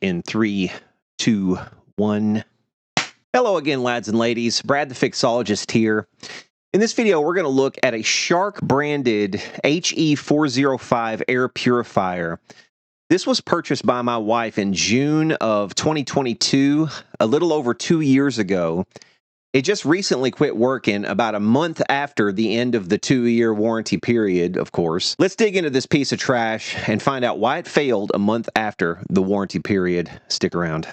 In 3, 2, 1. Hello again, lads and ladies. Brad the Fixologist here. In this video, we're going to look at a Shark branded HE405 Air Purifier. This was purchased by my wife in June of 2022, a little over 2 years ago. It just recently quit working about a month after the end of the 2-year warranty period, of course. Let's dig into this piece of trash and find out why it failed a month after the warranty period. Stick around.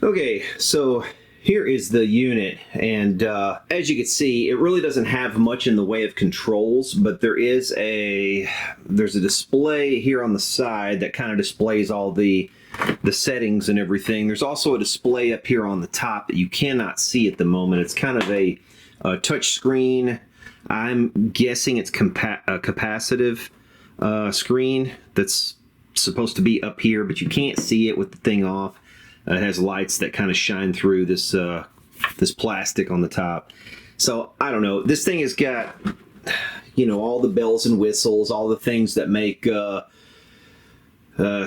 Okay, so here is the unit, and as you can see, it really doesn't have much in the way of controls, but there's a display here on the side that kind of displays all the settings and everything. There's also a display up here on the top that you cannot see at the moment. It's kind of a touch screen. I'm guessing it's a capacitive screen that's supposed to be up here, but you can't see it with the thing off. It has lights that kind of shine through this this plastic on the top. So I don't know. This thing has got, you know, all the bells and whistles, all the things that make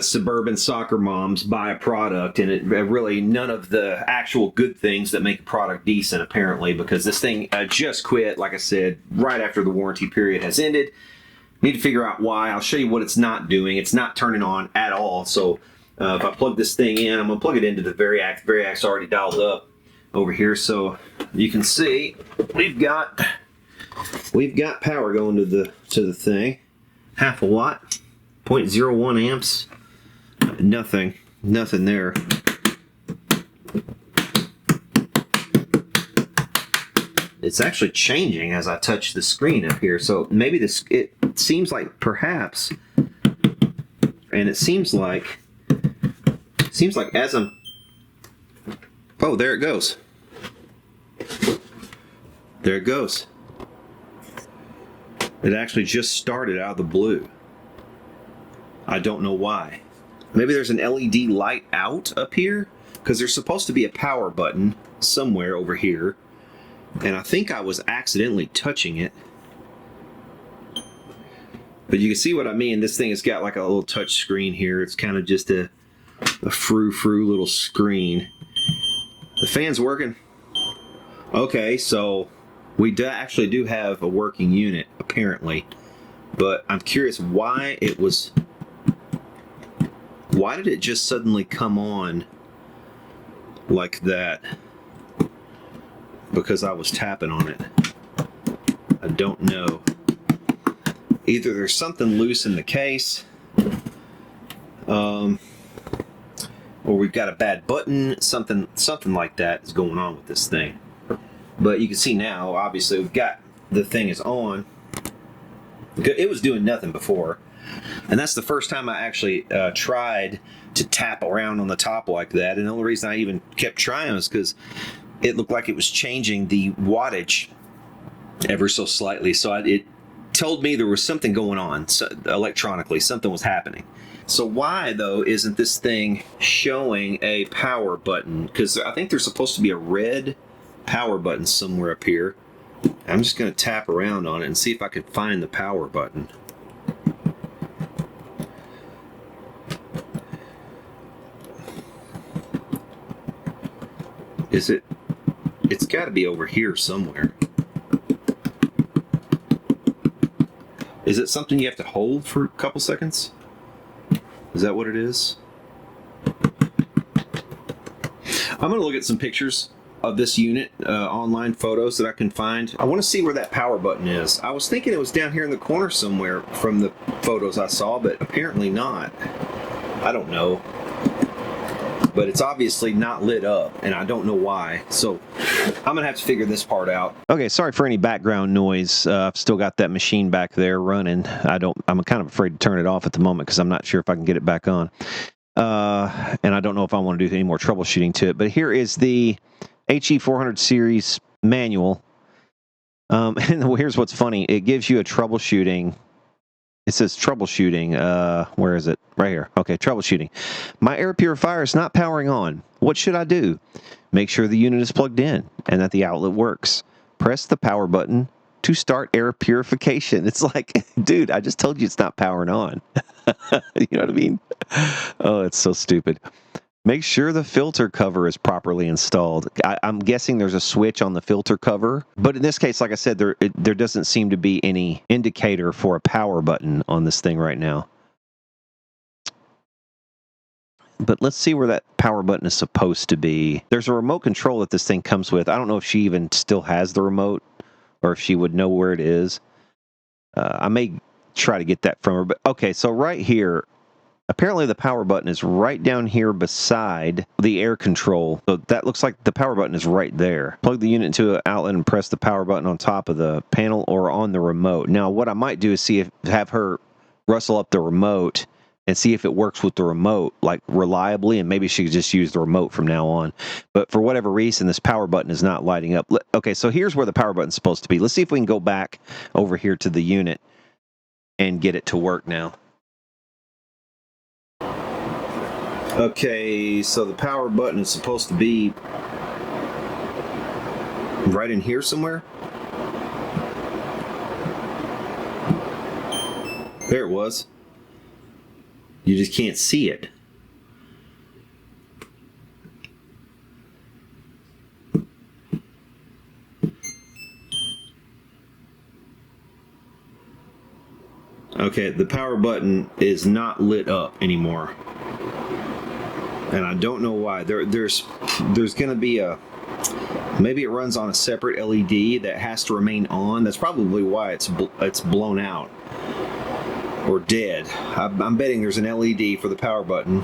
suburban soccer moms buy a product, and it really none of the actual good things that make a product decent, apparently, because this thing just quit, like I said, right after the warranty period has ended. Need to figure out why. I'll show you what it's not doing. It's not turning on at all. So if I plug this thing in, I'm going to plug it into the Variac's already dialed up over here, so you can see we've got power going to the thing. Half a watt, 0.01 amps. Nothing there. It's actually changing as I touch the screen up here, so maybe it seems like perhaps, and it seems like as I'm, oh, there it goes. There it goes. It actually just started out of the blue. I don't know why. Maybe there's an LED light out up here, because there's supposed to be a power button somewhere over here, and I think I was accidentally touching it. But you can see what I mean. This thing has got like a little touch screen here. It's kind of just a frou-frou little screen. The fan's working. Okay, so we actually do have a working unit, apparently. But I'm curious why it was... Why did it just suddenly come on like that? Because I was tapping on it. I don't know. Either there's something loose in the case, or we've got a bad button, something like that is going on with this thing. But you can see now, obviously, we've got the thing is on. It was doing nothing before, and that's the first time I actually tried to tap around on the top like that. And the only reason I even kept trying was because it looked like it was changing the wattage ever so slightly. So it told me there was something going on, so electronically, something was happening. So why, though, isn't this thing showing a power button? Because I think there's supposed to be a red power button somewhere up here. I'm just going to tap around on it and see if I can find the power button. Is it? It's got to be over here somewhere. Is it something you have to hold for a couple seconds? Is that what it is? I'm going to look at some pictures of this unit, online photos that I can find. I want to see where that power button is. I was thinking it was down here in the corner somewhere from the photos I saw, but apparently not. I don't know. But it's obviously not lit up, and I don't know why. So I'm gonna have to figure this part out. Okay, sorry for any background noise. I've still got that machine back there running. I'm kind of afraid to turn it off at the moment because I'm not sure if I can get it back on. And I don't know if I want to do any more troubleshooting to it. But here is the HE400 series manual. And here's what's funny. It gives you a troubleshooting. It says troubleshooting. Where is it? Right here. Okay, troubleshooting. My air purifier is not powering on. What should I do? Make sure the unit is plugged in and that the outlet works. Press the power button to start air purification. It's like, dude, I just told you it's not powering on. You know what I mean? Oh, it's so stupid. Make sure the filter cover is properly installed. I'm guessing there's a switch on the filter cover, but in this case, like I said, there doesn't seem to be any indicator for a power button on this thing right now. But let's see where that power button is supposed to be. There's a remote control that this thing comes with. I don't know if she even still has the remote or if she would know where it is. I may try to get that from her. But okay, so right here, apparently the power button is right down here beside the air control. So that looks like the power button is right there. Plug the unit into an outlet and press the power button on top of the panel or on the remote. Now, what I might do is have her rustle up the remote and see if it works with the remote, like reliably, and maybe she could just use the remote from now on. But for whatever reason, this power button is not lighting up. Okay, so here's where the power button is supposed to be. Let's see if we can go back over here to the unit and get it to work now. Okay, so the power button is supposed to be right in here somewhere. There it was. You just can't see it. Okay, the power button is not lit up anymore. And I don't know why. There's going to be maybe it runs on a separate LED that has to remain on. That's probably why it's blown out or dead. I'm betting there's an LED for the power button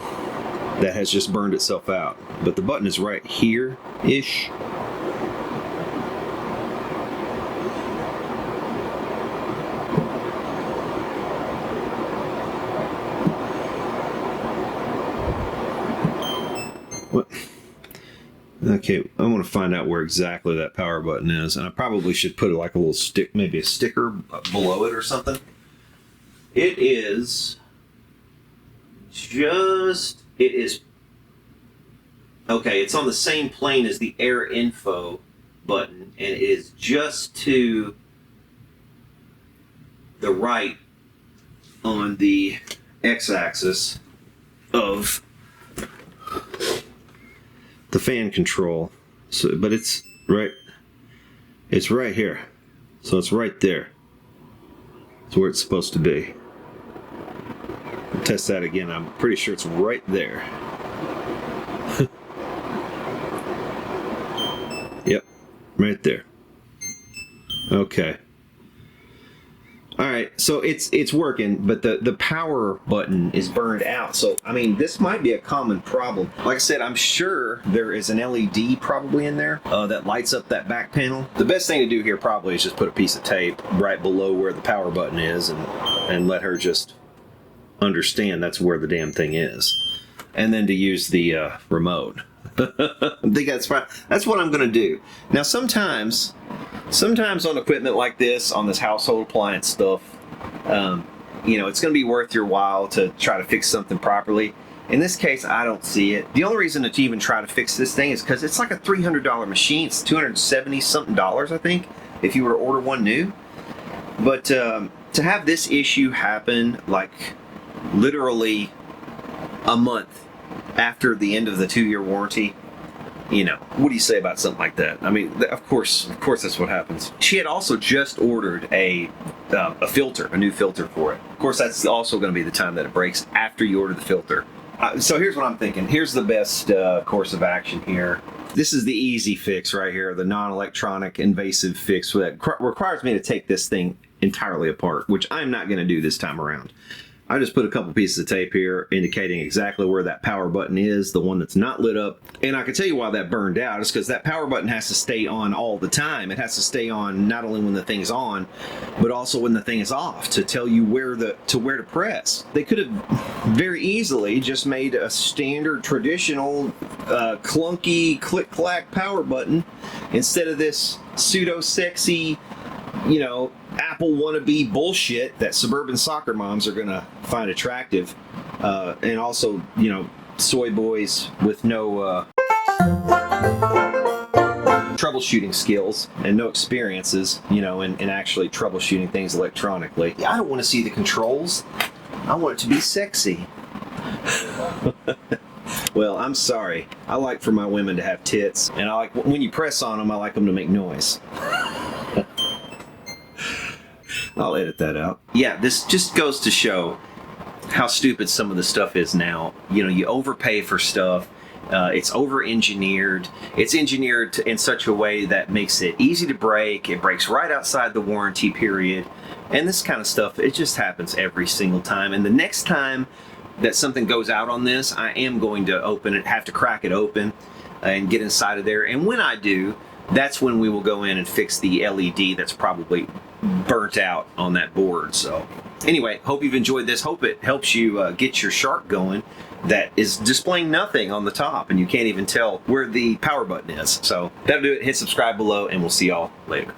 that has just burned itself out. But the button is right here-ish. Okay, I want to find out where exactly that power button is, and I probably should put like a little stick, maybe a sticker below it or something. It is okay, it's on the same plane as the air info button, and it is just to the right on the x-axis of the fan control. So, but it's right here. So it's right there. It's where it's supposed to be. I'll test that again. I'm pretty sure it's right there. Yep, right there. Okay. All right, so it's working, but the power button is burned out. So, I mean, this might be a common problem. Like I said, I'm sure there is an LED probably in there that lights up that back panel. The best thing to do here probably is just put a piece of tape right below where the power button is and let her just understand that's where the damn thing is. And then to use the remote. I think that's fine. That's what I'm going to do. Now, sometimes on equipment like this, on this household appliance stuff, you know, it's going to be worth your while to try to fix something properly. In this case, I don't see it. The only reason to even try to fix this thing is because it's like a $300 machine. It's $270 something, I think, if you were to order one new. But to have this issue happen, like literally a month after the end of the 2-year warranty, you know, what do you say about something like that? I mean, of course that's what happens. She had also just ordered a filter, a new filter for it. Of course, that's also going to be the time that it breaks, after you order the filter. So here's what I'm thinking. Here's the best course of action here. This is the easy fix right here, the non-electronic invasive fix that requires me to take this thing entirely apart, which I'm not going to do this time around. I just put a couple pieces of tape here indicating exactly where that power button is, the one that's not lit up. And I can tell you why that burned out. It's because that power button has to stay on all the time. It has to stay on not only when the thing's on, but also when the thing is off to tell you where to press. They could have very easily just made a standard traditional clunky click-clack power button instead of this pseudo-sexy, you know, Apple wannabe bullshit that suburban soccer moms are going to find attractive. And also, you know, soy boys with no troubleshooting skills and no experiences, you know, in actually troubleshooting things electronically. I don't want to see the controls. I want it to be sexy. Well, I'm sorry. I like for my women to have tits, and I like when you press on them, I like them to make noise. I'll edit that out. Yeah, this just goes to show how stupid some of the stuff is now. You know, you overpay for stuff. It's over-engineered. It's engineered in such a way that makes it easy to break. It breaks right outside the warranty period. And this kind of stuff, it just happens every single time. And the next time that something goes out on this, I am going to open it, have to crack it open and get inside of there. And when I do, that's when we will go in and fix the LED that's probably burnt out on that board. So anyway, hope you've enjoyed this. Hope it helps you get your Shark going that is displaying nothing on the top and you can't even tell where the power button is. So that'll do it. Hit subscribe below and we'll see y'all later.